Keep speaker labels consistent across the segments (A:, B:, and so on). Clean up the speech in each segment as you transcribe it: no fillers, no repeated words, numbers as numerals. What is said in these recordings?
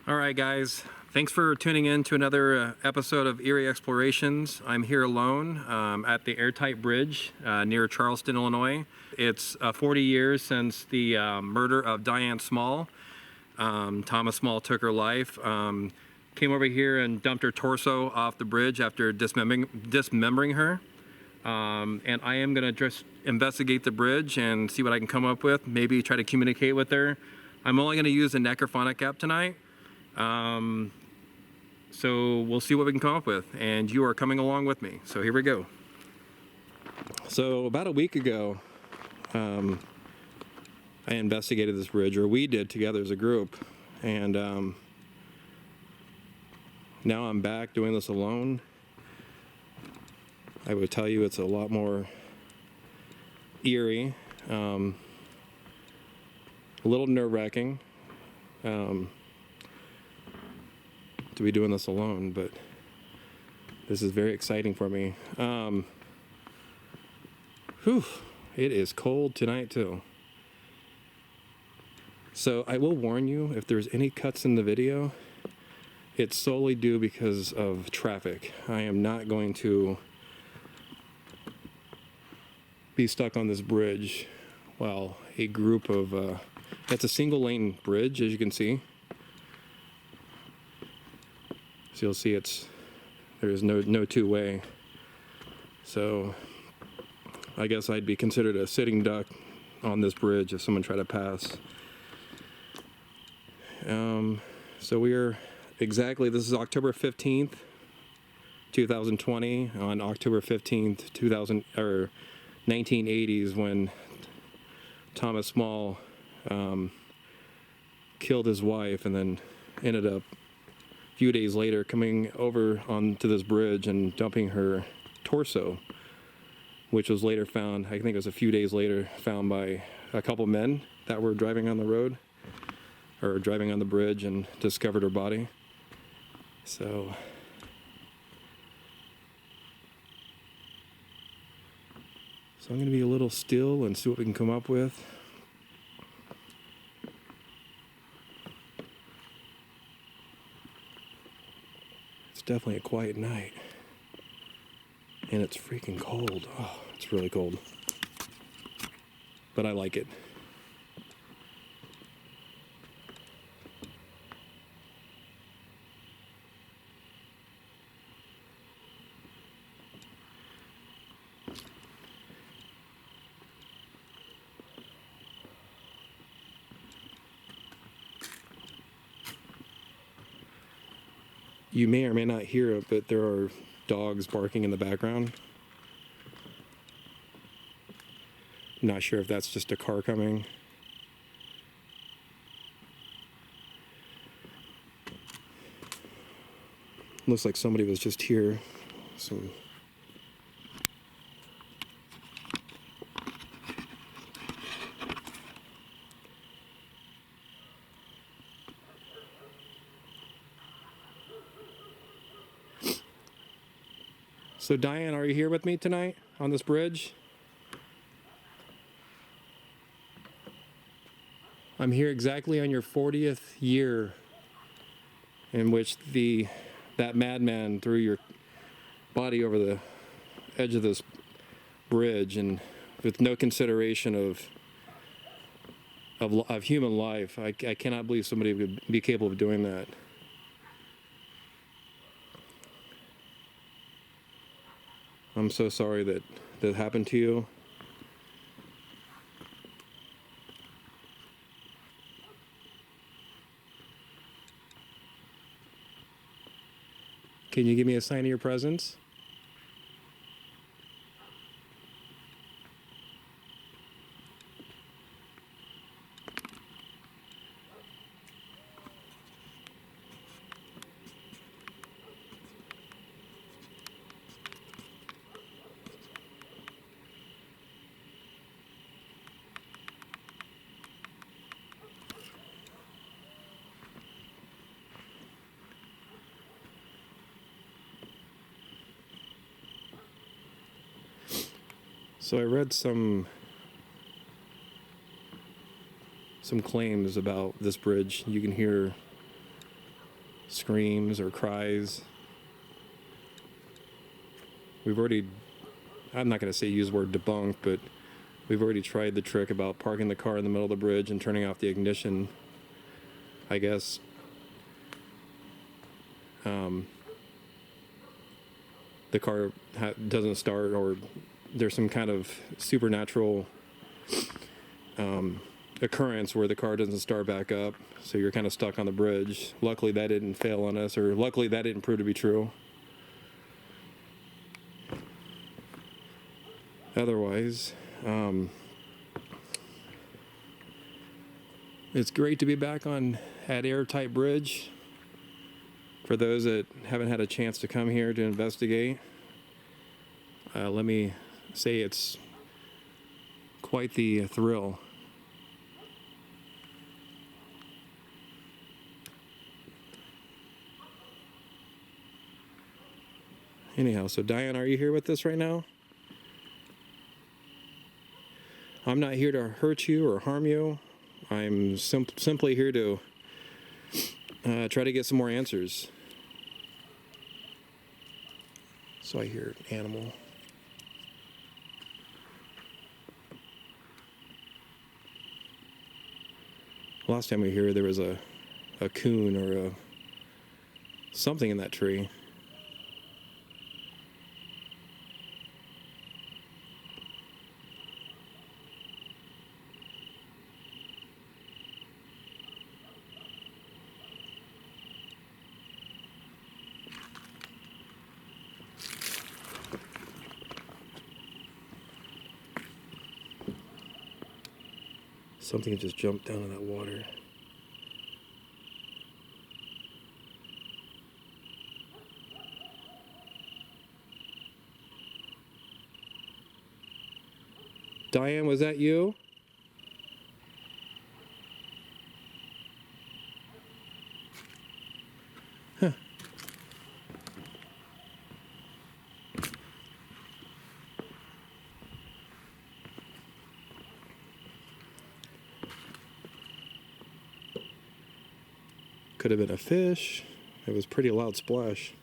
A: All right, guys. Thanks for tuning in to another episode of Eerie Explorations. I'm here alone at the Airtight Bridge near Charleston, Illinois. It's 40 years since the murder of Diane Small. Thomas Small took her life. Came over here and dumped her torso off the bridge after dismembering her. And I am going to just investigate the bridge and see what I can come up with. Maybe try to communicate with her. I'm only going to use the necrophonic app tonight. So we'll see what we can come up with, and you are coming along with me. So here we go. So about a week ago, I investigated this bridge, or we did together as a group, and now I'm back doing this alone. I would tell you it's a lot more eerie, a little nerve-wracking. To be doing this alone, but this is very exciting for me. It is cold tonight too. So I will warn you, if there's any cuts in the video, it's solely due because of traffic. I am not going to be stuck on this bridge while a group of, it's a single lane bridge, as you can see. So you'll see there is no two-way. So I guess I'd be considered a sitting duck on this bridge if someone tried to pass. So this is October 15th, 2020. On October 15th, 1980s, when Thomas Small killed his wife and then ended up a few days later coming over onto this bridge and dumping her torso, which was later found, I think it was a few days later, found by a couple men that were driving on the road, or driving on the bridge, and discovered her body. So I'm going to be a little still and see what we can come up with. Definitely a quiet night, and it's freaking cold. Oh, it's really cold, but I like it. You may or may not hear it, but there are dogs barking in the background. I'm not sure if that's just a car coming. Looks like somebody was just here. So Diane, are you here with me tonight on this bridge? I'm here exactly on your 40th year in which that madman threw your body over the edge of this bridge, and with no consideration of human life. I cannot believe somebody would be capable of doing that. I'm so sorry that happened to you. Can you give me a sign of your presence? So I read some claims about this bridge. You can hear screams or cries. We've already, I'm not going to say use the word debunk, but we've already tried the trick about parking the car in the middle of the bridge and turning off the ignition. I guess the car doesn't start, or there's some kind of supernatural occurrence where the car doesn't start back up, so you're kind of stuck on the bridge. Luckily that didn't fail on us, or luckily that didn't prove to be true. Otherwise, it's great to be back at Airtight Bridge. For those that haven't had a chance to come here to investigate, let me say it's quite the thrill. Anyhow, so Diane, are you here with us right now? I'm not here to hurt you or harm you. I'm simply here to try to get some more answers. So I hear animal. Last time we were here, there was a coon or something in that tree. Something just jumped down in that water. Diane, was that you? Huh. Could have been a fish. It was pretty loud splash.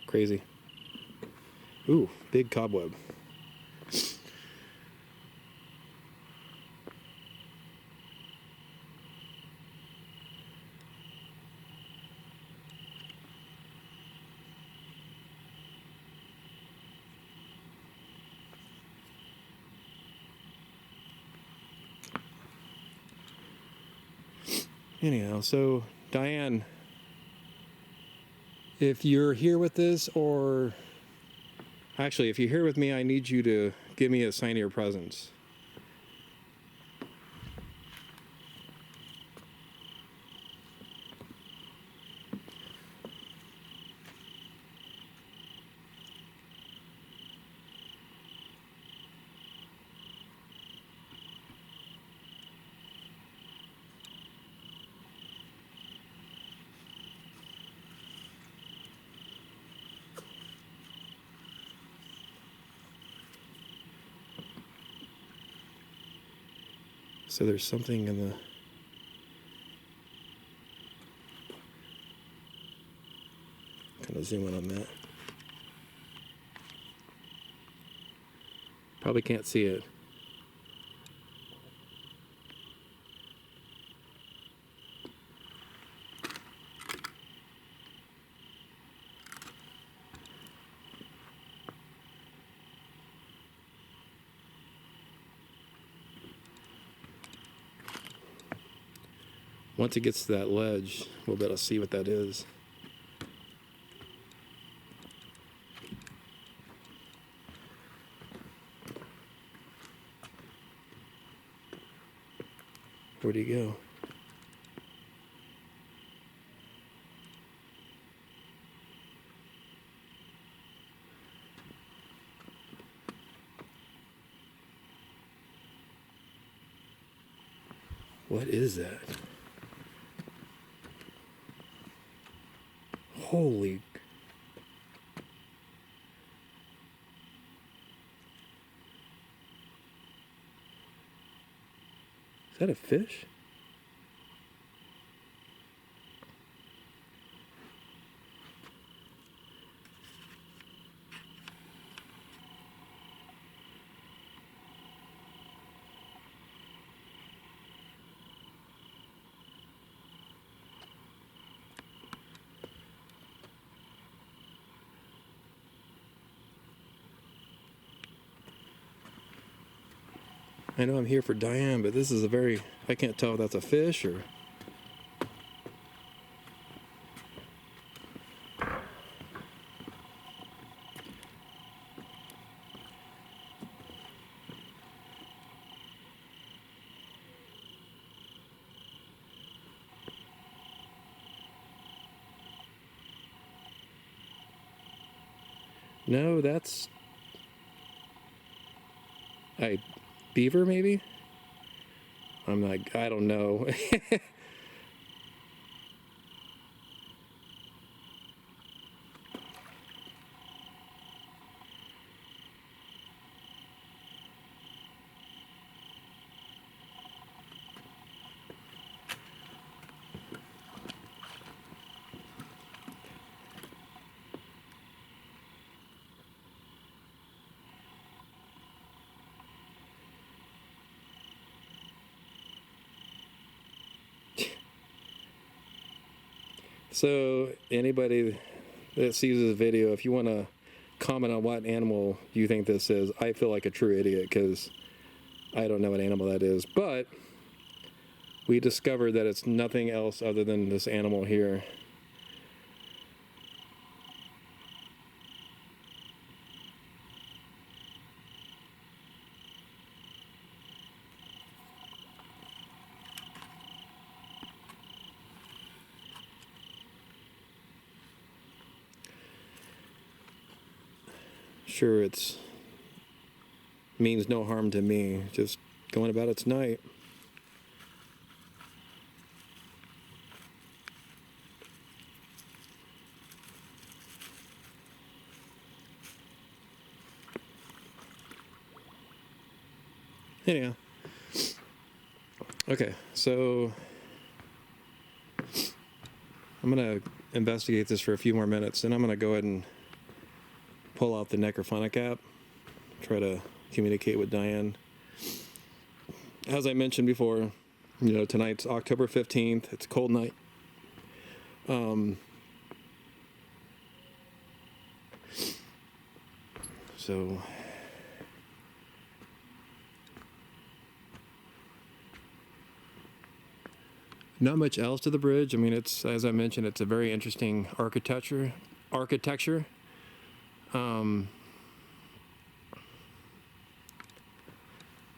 A: Crazy. Ooh, big cobweb. Anyhow, so Diane, if you're here with this, or actually, if you're here with me, I need you to give me a sign of your presence. So there's something in the... Kind of zoom in on that. Probably can't see it. Once it gets to that ledge, we'll be able to see what that is. Where'd he go? What is that? Holy... Is that a fish? I know I'm here for Diane, but this is a very... I can't tell if that's a fish or... No, that's... beaver maybe? I'm like, I don't know. So anybody that sees this video, if you want to comment on what animal you think this is, I feel like a true idiot because I don't know what animal that is. But we discovered that it's nothing else other than this animal here. Sure, it's means no harm to me, just going about its night. Anyhow, okay, so I'm gonna investigate this for a few more minutes, and I'm gonna go ahead and pull out the necrophonic app, try to communicate with Diane. As I mentioned before, you know, tonight's October 15th. It's a cold night. So not much else to the bridge. I mean, it's, as I mentioned, it's a very interesting architecture.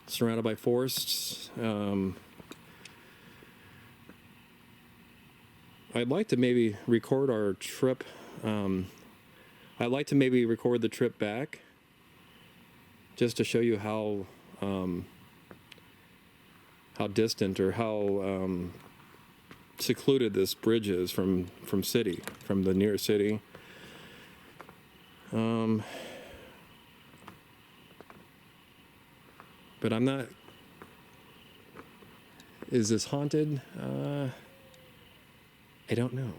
A: Surrounded by forests. I'd like to maybe record our trip. I'd like to maybe record the trip back, just to show you how distant or how secluded this bridge is from the nearest city. But I'm not... Is this haunted? I don't know.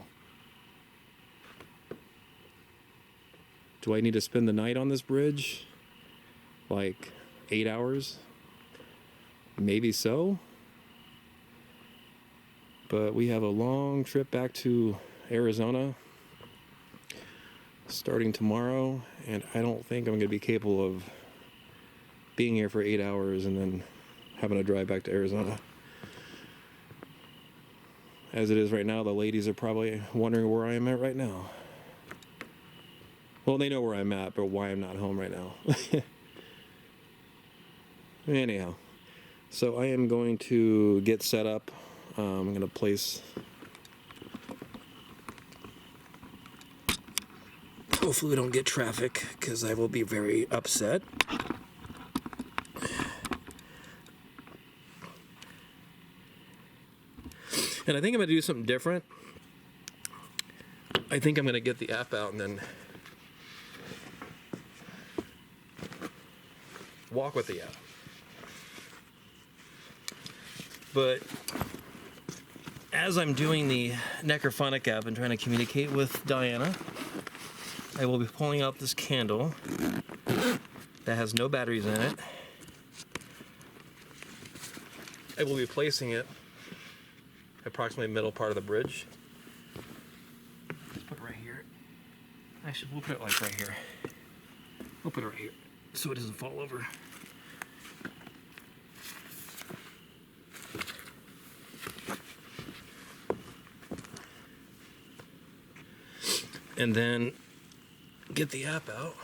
A: Do I need to spend the night on this bridge? Like 8 hours? Maybe so. But we have a long trip back to Arizona starting tomorrow, and I don't think I'm going to be capable of being here for 8 hours and then having to drive back to Arizona. As it is right now, the ladies are probably wondering where I am at right now. Well, they know where I'm at, but why I'm not home right now. Anyhow, so I am going to get set up. I'm going to place... Hopefully we don't get traffic, because I will be very upset. And I think I'm going to do something different. I think I'm going to get the app out and then walk with the app. But as I'm doing the necrophonic app and trying to communicate with Diana, I will be pulling out this candle that has no batteries in it. I will be placing it approximately middle part of the bridge. Let's put it right here. Actually, we'll put it like right here. We'll put it right here so it doesn't fall over. And then get the app out.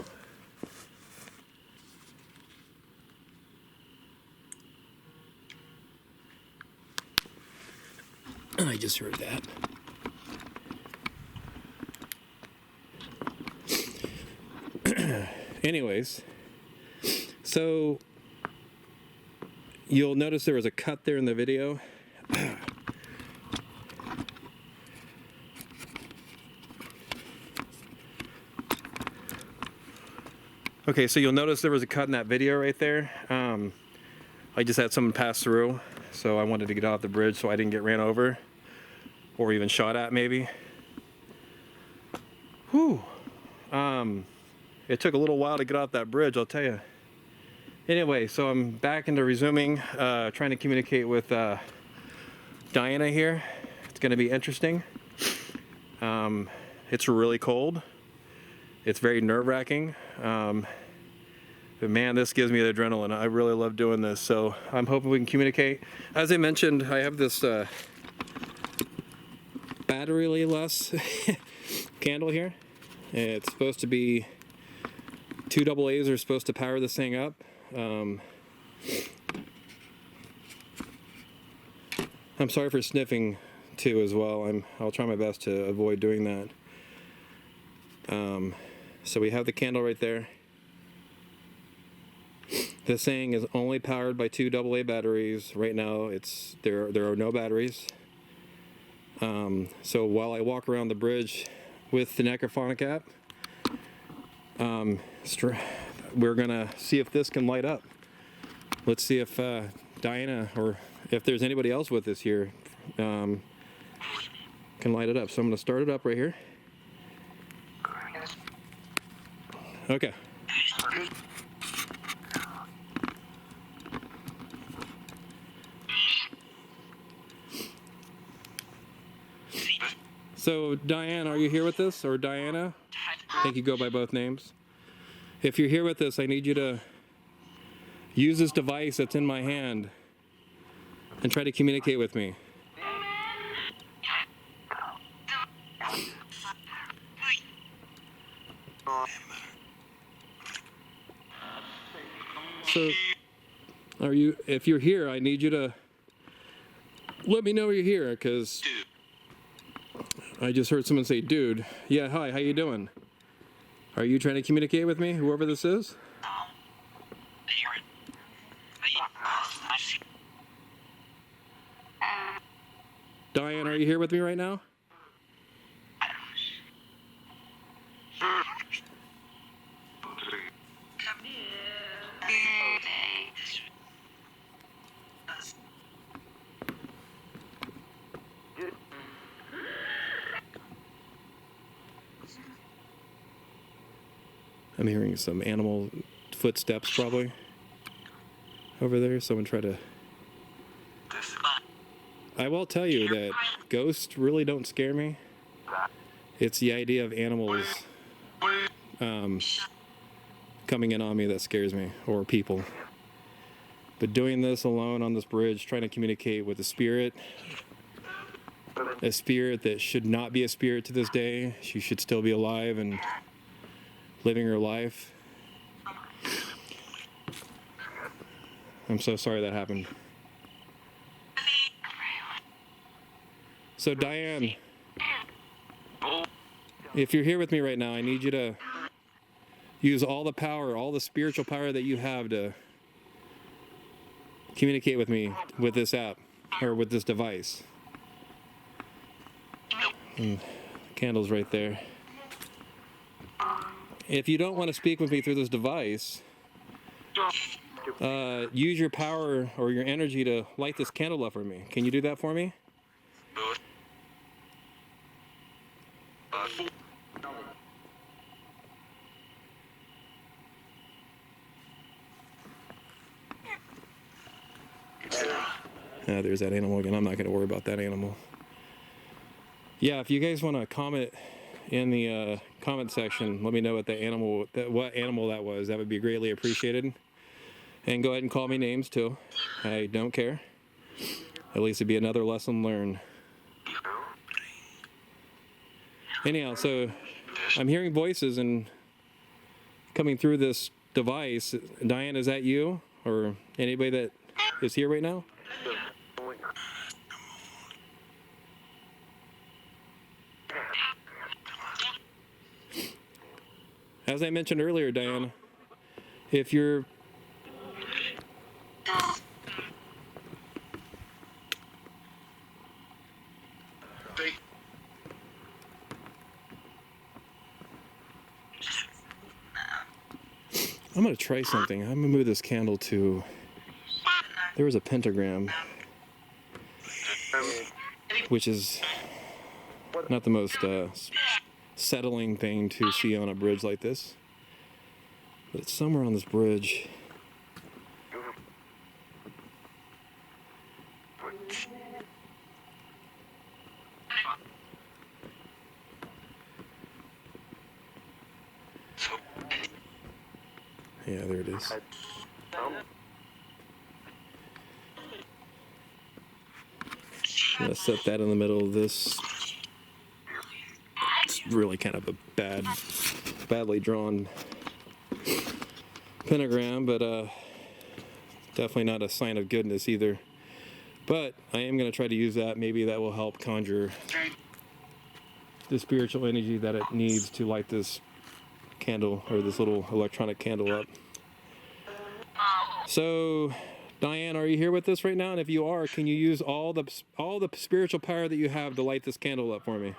A: And I just heard that. Anyways, so you'll notice there was a cut there in the video. Okay, so you'll notice there was a cut in that video right there. I just had someone pass through, so I wanted to get off the bridge so I didn't get ran over or even shot at maybe. Whew. It took a little while to get off that bridge, I'll tell you. Anyway, so I'm back into resuming, trying to communicate with Diana here. It's gonna be interesting. It's really cold. It's very nerve-wracking. But man, this gives me the adrenaline. I really love doing this, so I'm hoping we can communicate. As I mentioned, I have this battery-less candle here. It's supposed to be 2 AA's are supposed to power this thing up. I'm sorry for sniffing too as well. I'll try my best to avoid doing that. So we have the candle right there. This thing is only powered by 2 AA batteries. Right now there are no batteries. So while I walk around the bridge with the necrophonic app, we're gonna see if this can light up. Let's see if Diana, or if there's anybody else with us here, can light it up. So I'm gonna start it up right here. Okay. So Diane, are you here with us? Or Diana? I think you go by both names. If you're here with us, I need you to use this device that's in my hand and try to communicate with me. So, if you're here, I need you to let me know you're here, because I just heard someone say, dude. Yeah, hi, how you doing? Are you trying to communicate with me, whoever this is? Diane, are you here with me right now? I'm hearing some animal footsteps probably over there. Someone try to... I will tell you that ghosts really don't scare me. It's the idea of animals coming in on me that scares me, or people. But doing this alone on this bridge, trying to communicate with a spirit that should not be a spirit to this day. She should still be alive and living her life. I'm so sorry that happened. So Diane, if you're here with me right now, I need you to use all the power, all the spiritual power that you have to communicate with me with this app, or with this device. And the candle's right there. If you don't want to speak with me through this device, use your power or your energy to light this candle up for me. Can you do that for me? There's that animal again. I'm not going to worry about that animal. Yeah, if you guys want to comment in the comment section, let me know what animal that was. That would be greatly appreciated. And go ahead and call me names too. I don't care. At least it'd be another lesson learned. Anyhow, so I'm hearing voices and coming through this device. Diane, is that you or anybody that is here right now? As I mentioned earlier, Diana, if you're I'm going to try something. I'm going to move this candle to, there was a pentagram, which is not the most settling thing to see on a bridge like this, but it's somewhere on this bridge. Yeah, there it is. I'm gonna set that in the middle of this. It's really kind of a badly drawn pentagram, but definitely not a sign of goodness either. But I am gonna try to use that. Maybe that will help conjure the spiritual energy that it needs to light this candle or this little electronic candle up. So Diane, are you here with us right now? And if you are, can you use all the spiritual power that you have to light this candle up for me?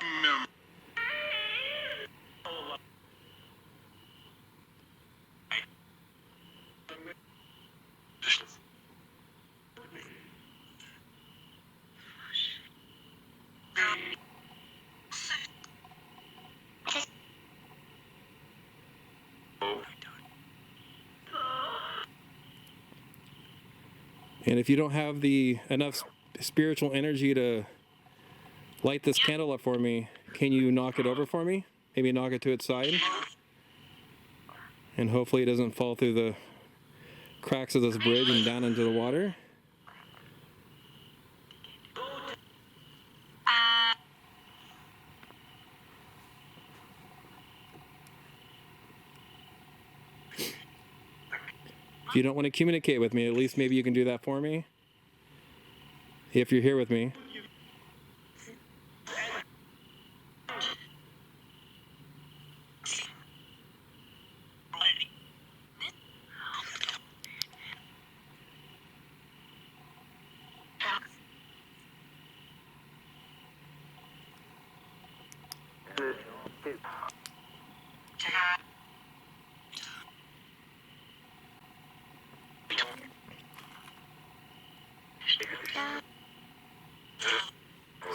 A: And if you don't have enough spiritual energy to light this candle up for me, can you knock it over for me? Maybe knock it to its side? And hopefully it doesn't fall through the cracks of this bridge and down into the water. If you don't want to communicate with me, at least maybe you can do that for me. If you're here with me.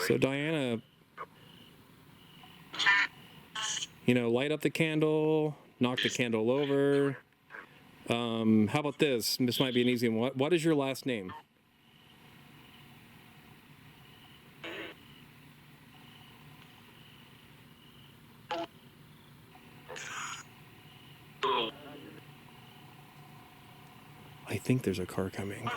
A: So Diana, light up the candle, knock the candle over. How about this? This might be an easy one. What is your last name? I think there's a car coming.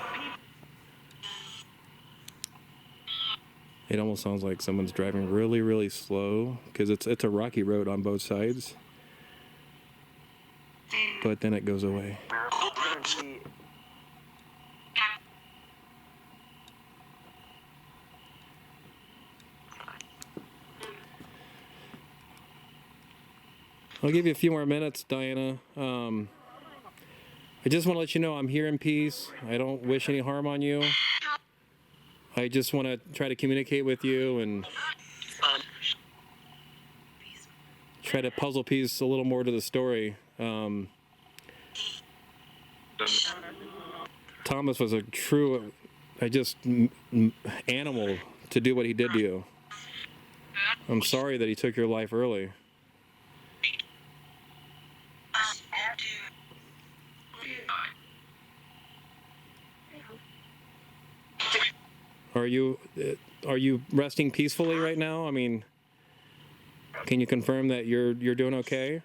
A: It almost sounds like someone's driving really, really slow because it's a rocky road on both sides. But then it goes away. I'll give you a few more minutes, Diana. I just want to let you know I'm here in peace. I don't wish any harm on you. I just want to try to communicate with you and try to puzzle piece a little more to the story. Thomas was a true, animal to do what he did to you. I'm sorry that he took your life early. Are you resting peacefully right now? I mean, can you confirm that you're doing okay?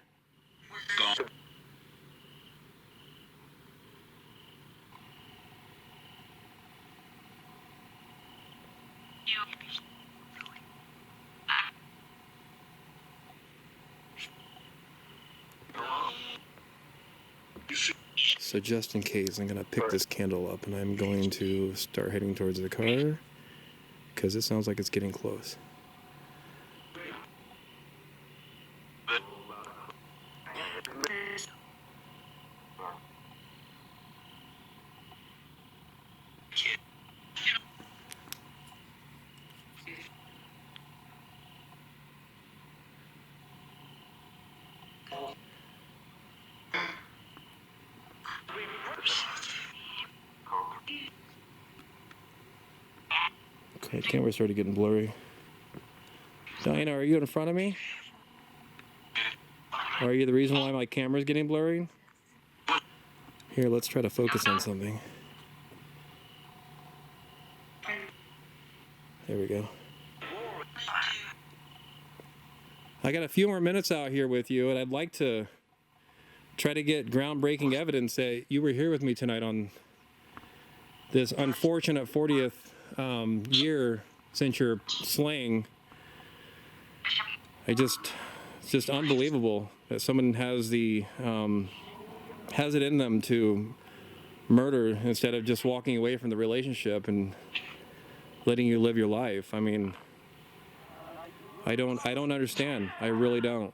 A: So just in case, I'm gonna pick this candle up and I'm going to start heading towards the car because it sounds like it's getting close. Okay, camera started getting blurry. Diana, are you in front of me? Are you the reason why my camera's getting blurry? Here, let's try to focus on something. There we go. I got a few more minutes out here with you, and I'd like to try to get groundbreaking evidence that you were here with me tonight on this unfortunate 40th year since your slaying. It's just unbelievable that someone has it in them to murder instead of just walking away from the relationship and letting you live your life. I mean, I don't understand. I really don't.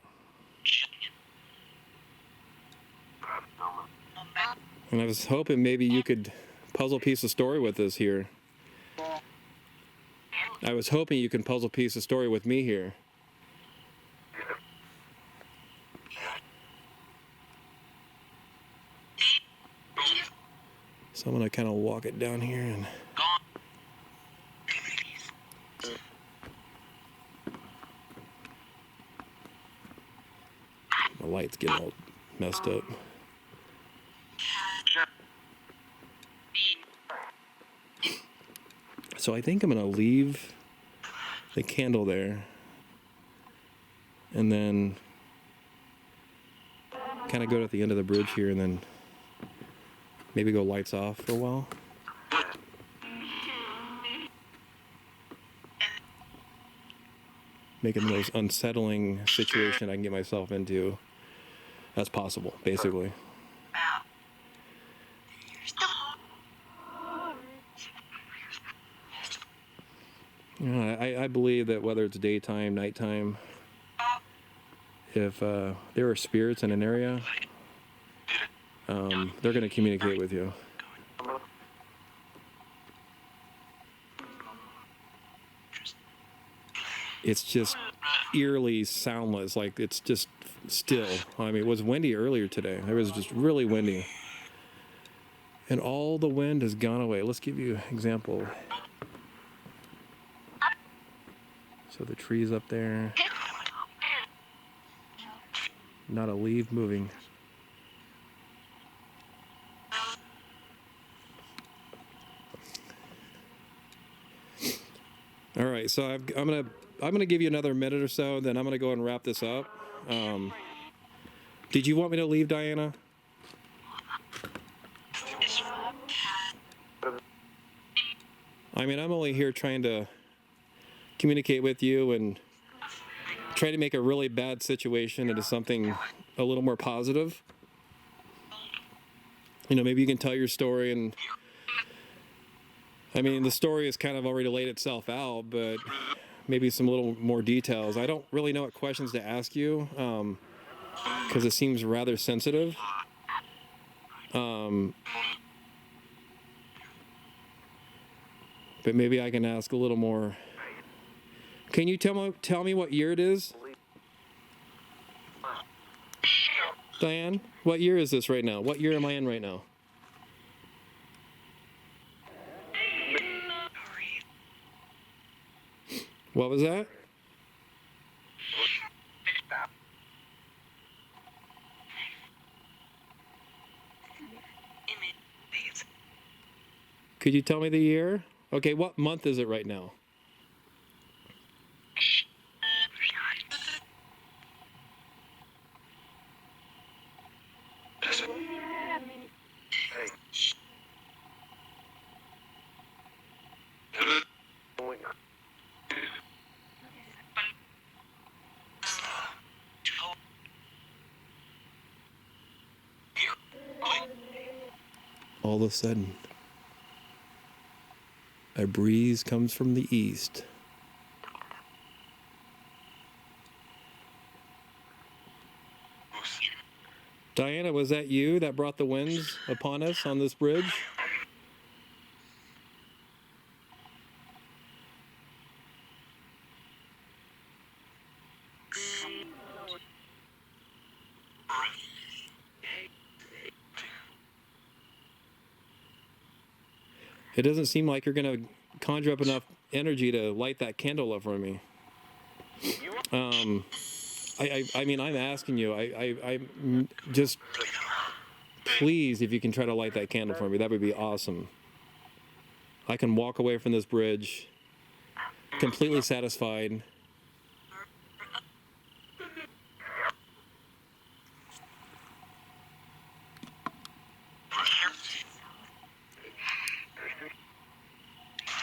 A: And I was hoping maybe you could puzzle piece a story with us here. I was hoping you can puzzle piece a story with me here. So I'm gonna kind of walk it down here and the light's getting all messed up. So I think I'm gonna leave the candle there and then kind of go to the end of the bridge here and then maybe go lights off for a while. Make it the most unsettling situation I can get myself into as possible, basically. You know, I believe that whether it's daytime, nighttime, if there are spirits in an area, they're going to communicate with you. It's just eerily soundless, like it's just still. I mean, it was windy earlier today. It was just really windy. And all the wind has gone away. Let's give you an example. So the trees up there, not a leaf moving. All right, so I'm gonna give you another minute or so, then I'm gonna go and wrap this up. Did you want me to leave, Diana? I mean, I'm only here trying to communicate with you and try to make a really bad situation into something a little more positive. You know, maybe you can tell your story, and I mean, the story has kind of already laid itself out, but maybe some little more details. I don't really know what questions to ask you because it seems rather sensitive. But maybe I can ask a little more. Can you tell me what year it is? Diane, what year is this right now? What year am I in right now? What was that? Could you tell me the year? Okay, what month is it right now? All of a sudden, a breeze comes from the east. Diana, was that you that brought the winds upon us on this bridge? It doesn't seem like you're going to conjure up enough energy to light that candle up for me. I mean, I'm asking you. I'm just please, if you can try to light that candle for me, that would be awesome. I can walk away from this bridge completely satisfied.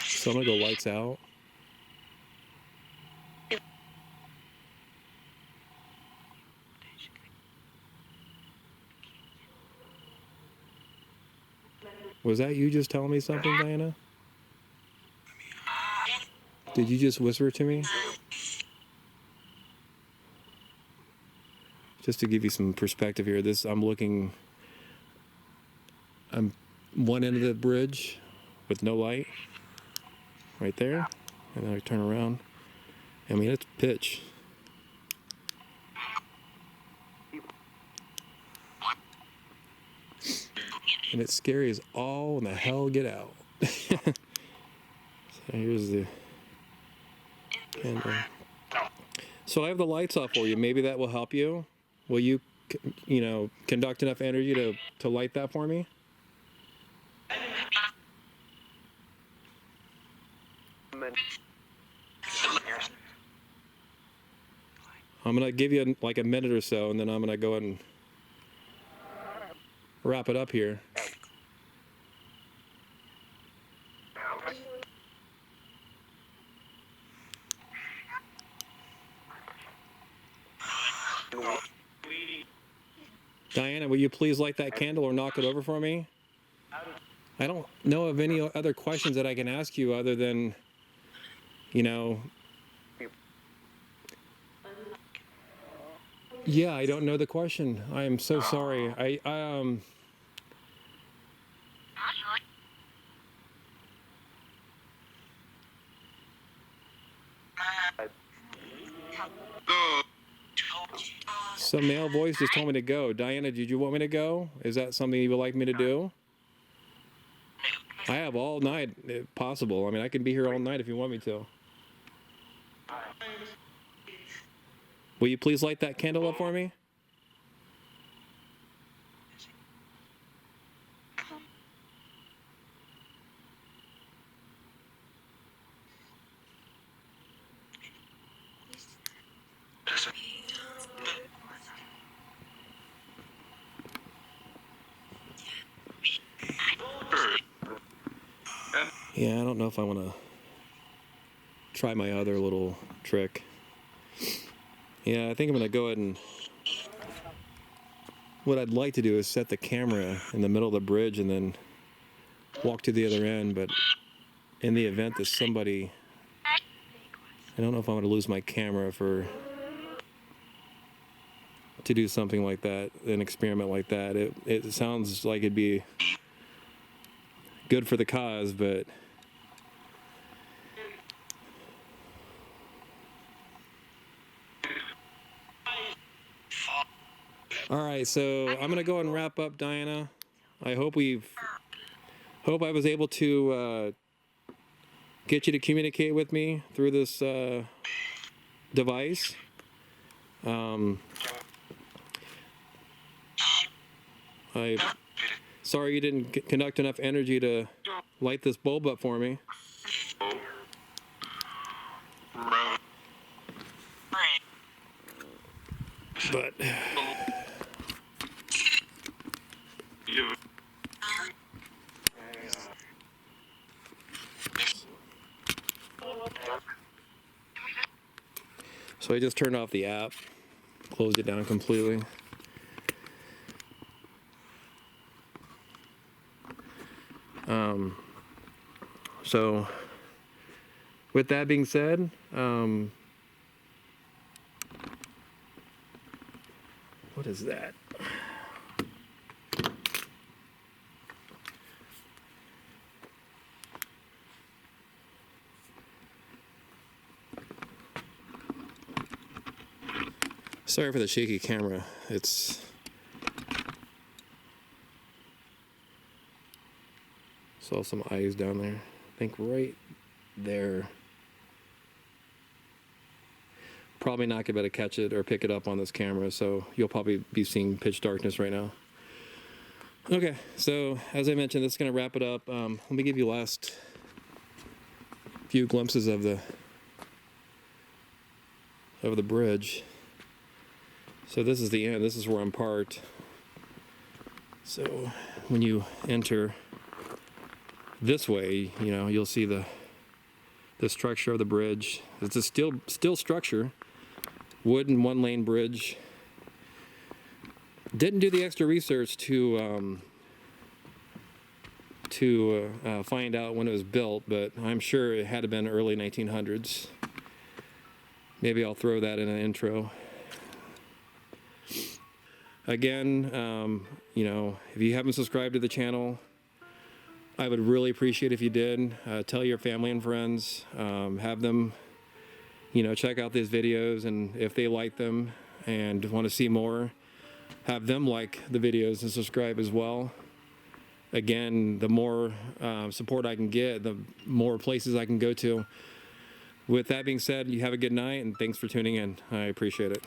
A: So I'm gonna go lights out. Was that you just telling me something, Diana? Did you just whisper to me? Just to give you some perspective here, I'm one end of the bridge with no light, right there, and then I turn around. I mean, it's pitch. And it's scary as all in the hell get out. So here's the candle. So I have the lights off for you. Maybe that will help you. Will you, conduct enough energy to light that for me? I'm going to give you like a minute or so, and then I'm going to go ahead and wrap it up here. Diana, will you please light that candle or knock it over for me? I don't know of any other questions that I can ask you other than, Yeah, I don't know the question. I am so sorry. Some male voice just told me to go. Diana, did you want me to go? Is that something you would like me to do? I have all night, if possible. I mean, I can be here all night if you want me to. Will you please light that candle up for me? Yeah, I don't know if I want to try my other little trick. Yeah, I think I'm going to go ahead and... What I'd like to do is set the camera in the middle of the bridge and then walk to the other end, but in the event that somebody... I don't know if I'm going to lose my camera to do something like that, an experiment like that. It sounds like it'd be good for the cause, but... All right, so I'm gonna go and wrap up, Diana. I hope I was able to get you to communicate with me through this device. Sorry you didn't conduct enough energy to light this bulb up for me. But so I just turned off the app, closed it down completely. So with that being said, what is that? Sorry for the shaky camera. Saw some eyes down there. I think right there. Probably not gonna be able to catch it or pick it up on this camera, so you'll probably be seeing pitch darkness right now. Okay, so as I mentioned, this is gonna wrap it up. Let me give you last few glimpses of the bridge. So this is the end. This is where I'm parked. So when you enter this way, you know, you'll see the structure of the bridge. It's a steel structure, wooden one-lane bridge. Didn't do the extra research to find out when it was built, but I'm sure it had to been early 1900s. Maybe I'll throw that in an intro. Again, you know, if you haven't subscribed to the channel, I would really appreciate if you did. Tell your family and friends, have them, you know, check out these videos, and if they like them and want to see more, have them like the videos and subscribe as well. Again, the more support I can get, the more places I can go to. With that being said, you have a good night, and thanks for tuning in. I appreciate it.